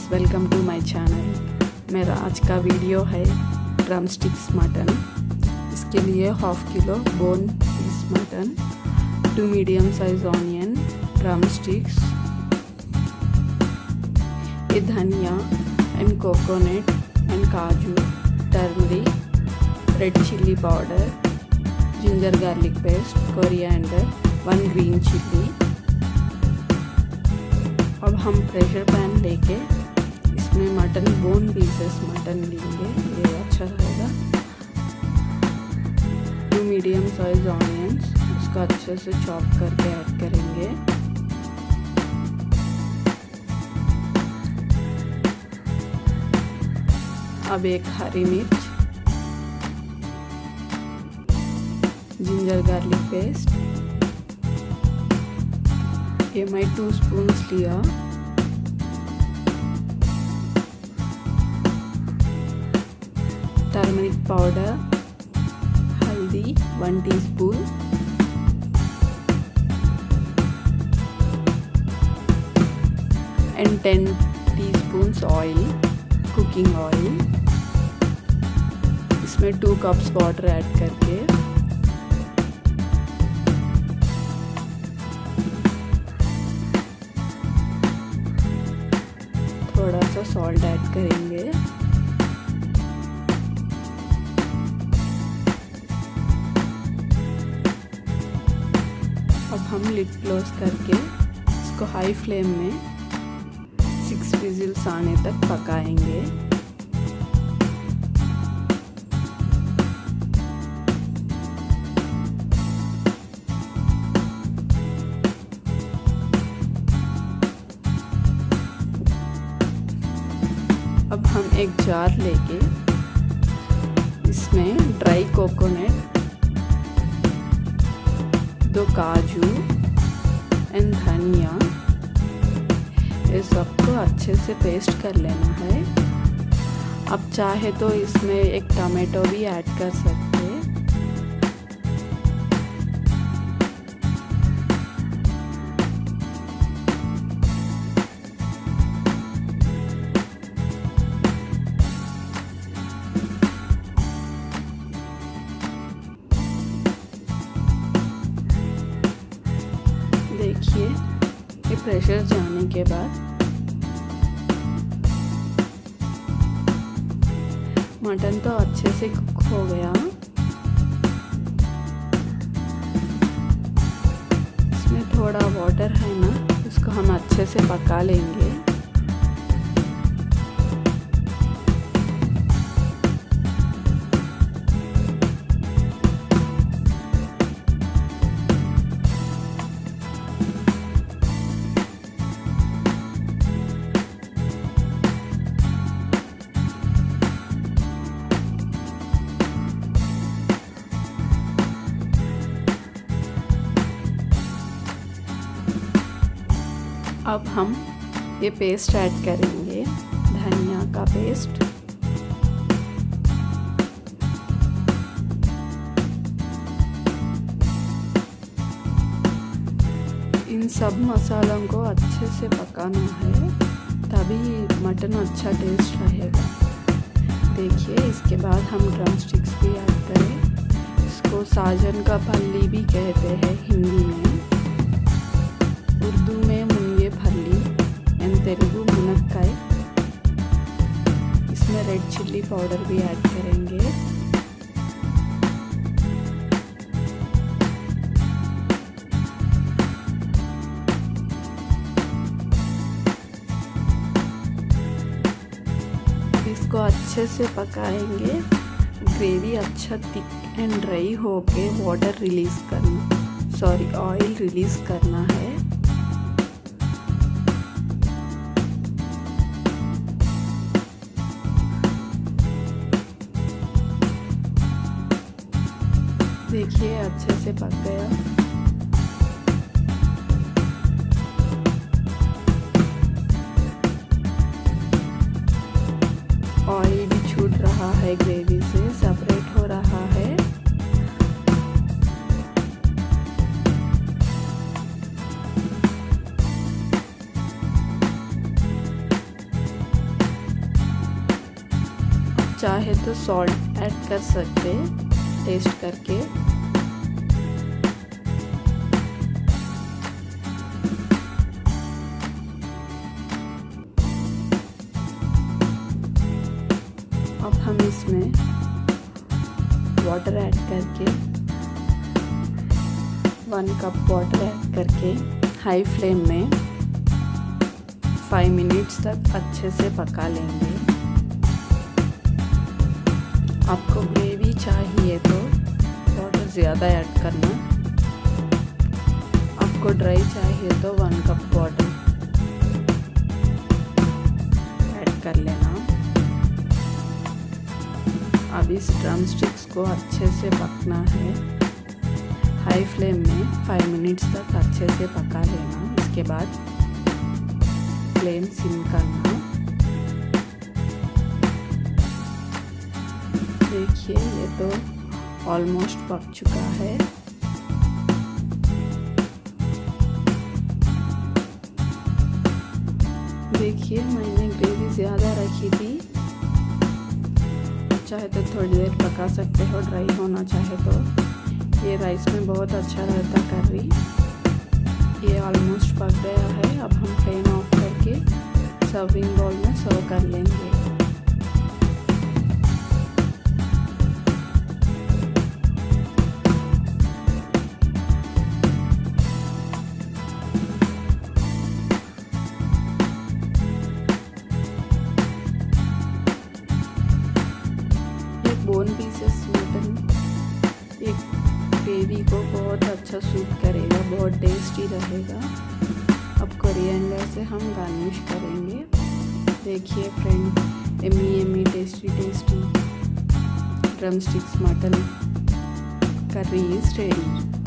Friends, welcome to my channel. मेरा आज का वीडियो है ड्रमस्टिक्स मटन। इसके लिए half kilo bone piece mutton, 2 medium size onion, drumsticks, ये धनिया एंड कोकोनट एंड काजू, turmeric, red chilli powder, ginger garlic paste, coriander, 1 green chilli. अब हम प्रेशर पैन लेके इसमें मटन बोन पीसेस मटन लेंगे, ये अच्छा रहेगा। 2 मीडियम साइज ऑनियंस, उसको अच्छे से चॉप करके ऐड करेंगे। अब 1 हरी मिर्च, जिंजर गार्लिक पेस्ट, ये मैं 2 स्पून्स लिया। टर्मरिक पाउडर, हल्दी 1 teaspoon, and 10 teaspoons oil, cooking oil. इसमें 2 कप्स वाटर ऐड करके थोड़ा सा सॉल्ट ऐड करेंगे। अब हम लिड क्लोज करके इसको हाई फ्लेम में 6 विजिल्स आने तक पकाएंगे। अब हम एक जार लेके इसमें ड्राई कोकोनट, 2 काजू एंड धनिया, ये सबको अच्छे से पेस्ट कर लेना है। अब चाहे तो इसमें एक टमाटो भी ऐड कर सकते हैं। देखिए, ये प्रेशर जाने के बाद मटन तो अच्छे से कुक हो गया। इसमें थोड़ा वाटर है ना, इसको हम अच्छे से पका लेंगे। अब हम ये पेस्ट ऐड करेंगे, धनिया का पेस्ट, इन सब मसालों को अच्छे से पकाना है, तभी मटन अच्छा टेस्ट रहेगा। देखिए, इसके बाद हम ड्रमस्टिक्स भी ऐड करें। इसको साजन का फल्ली भी कहते हैं हिंदी में, उर्दू में मुनगे फल्ली एंड तेलुगु मुनक्काई। इसमें रेड चिल्ली पाउडर भी ऐड करेंगे। इसको अच्छे से पकाएंगे। ग्रेवी अच्छा थिक एंड ड्राई होके वाटर रिलीज करना, ऑयल रिलीज करना है। देखिए, अच्छे से पक गया। ऑयल भी छूट रहा है, ग्रेवी से सेपरेट हो रहा है। चाहे तो सॉल्ट ऐड कर सकते टेस्ट करके। अब हम इसमें वाटर ऐड करके 1 कप वाटर ऐड करके हाई फ्लेम में 5 मिनट्स तक अच्छे से पका लेंगे। आपको ग्रेवी चाहिए तो वाटर ज़्यादा ऐड करना, आपको ड्राई चाहिए तो 1 कप वाटर ऐड कर लेना। अब इस ड्रम स्टिक्स को अच्छे से पकना है। हाई फ्लेम में 5 मिनट्स तक अच्छे से पका लेना। इसके बाद फ्लेम सिम करना। देखिए ये तो ऑलमोस्ट पक चुका है। देखिए मैंने ग्रेवी ज़्यादा रखी थी, चाहे तो थोड़ी देर पका सकते हो, ड्राई होना चाहे तो। ये राइस में बहुत अच्छा रहता करी। ये ऑलमोस्ट पक गया है। अब हम फ्लेम ऑफ करके सर्विंग बाउल में सर्व कर लेंगे। बोन पीसेस मटन एक ग्रेवी को बहुत अच्छा सूट करेगा, बहुत टेस्टी रहेगा। अब कोरिएंडर से हम गार्निश करेंगे। देखिए friend, yummy tasty drumsticks mutton curry is ready.